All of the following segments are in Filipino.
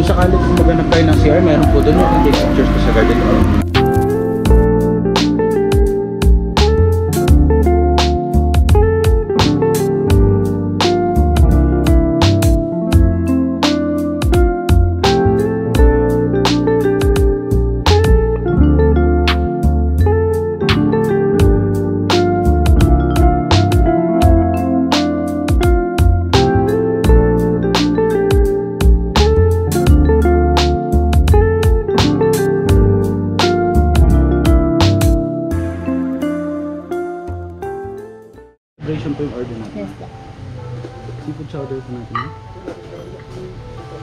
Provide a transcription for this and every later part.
Kung sakali kung maghanap kayo ng CR, meron po doon. Yung take pictures ko sa garden. Po yung order natin. Yes, po. Seafood chowder po natin.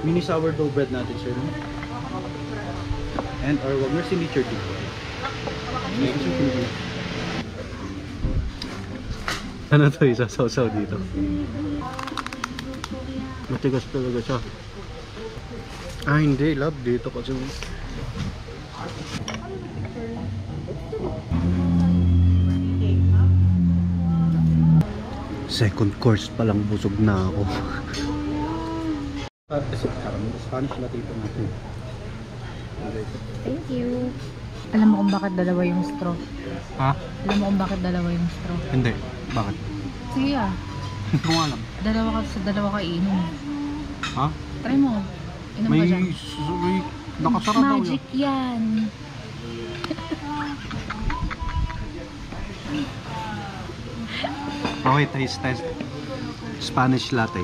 Mini sourdough bread natin, sir. And our Wagner signature too. Ano to, isa sausaw dito. Matigas talaga siya. Ah, hindi, love. Dito kasi. Second course pa lang busog na ako. Spanish latte natin. Thank you. Alam mo kung bakit dalawa yung straw? Ha? Alam mo kung bakit dalawa yung straw? Hindi. Bakit? Sige ah. Hindi ko alam. Dalawa ka inom. Ha? Try mo. Inom ka dyan. May nakasara daw yan. Magic yan. Okay, taste. Spanish latte.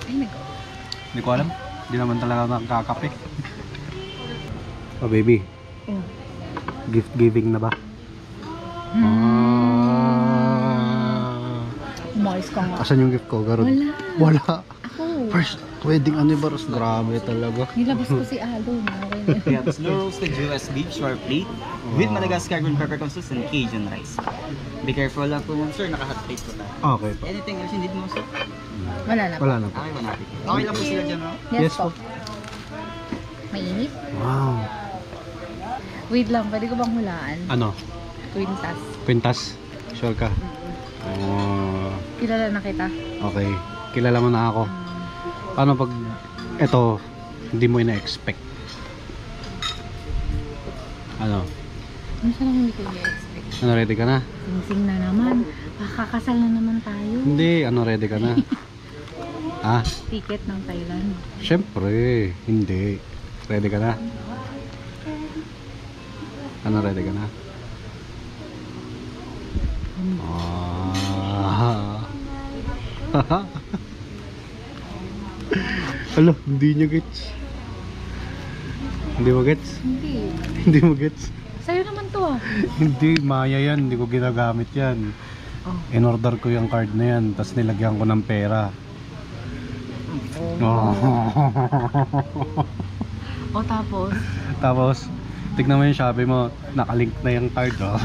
Ay, nag-go. Hindi ko alam. Hindi naman talaga nakakape. Oh, baby. Oh. Gift giving na ba? Umayos ka nga. Asan yung gift ko? Garod? Wala. Ako. First wedding anniversary. Grabe talaga. Nilabas ko si Alo. Yeah, the slow roasted US beef short plate with Madagascar green pepper sauce and Cajun rice. Be careful lang po, sir. Naka-hot plate po tayo. Okay po. Anything else you need mo, sir? Wala na po. Wala na po. Okay, manapit. Okay lang po sila dyan, no? Yes, Yes po. po. Mainit? Wow. Wait lang, pwede ko bang hulaan? Ano? Quintas. Quintas? Sure ka? Oh, Kilala na kita. okay. Kilala mo na ako. Paano pag ito hindi mo ina-expect? Ano? Ano siya lang hindi ko i-expect? Ano, ready ka na? Sing-sing na naman. Pakakasal na naman tayo. Hindi, ano, ready ka na? Ah, Ticket ng Thailand. syempre, hindi. Ready ka na? Ano, ready ka na? Ah. Alo, hindi niya gets. Hindi mo gets? Hindi. Hindi mo gets? Sa'yo naman to ah. Hindi, maya yan. Hindi ko ginagamit yan. Oh. In-order ko yung card na yan, tapos nilagyan ko ng pera. Oh. O tapos? Tapos, tignan mo yung Shopee mo, nakalink na yung card. Oh.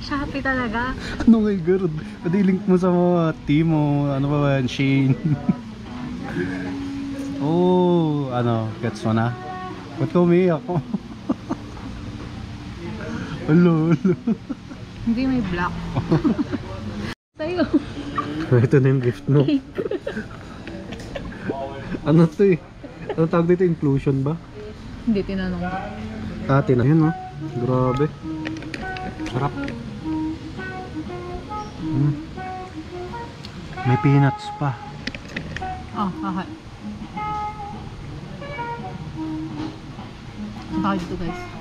Shopee talaga? Ano nga yung pwede link mo sa mga Timo, ano ba ba yan, Shane. Oh, ano, gets mo na? Ba't ka umiiyak ako? Alo. Hindi, may black. Sa'yo. Ito na yung gift mo. Ano to eh? Ano tawag dito? Inclusion ba? Hindi, tinanong. Ayun oh. Grabe. Sarap. May peanuts pa. Oh, okay. Punta kayo dito guys.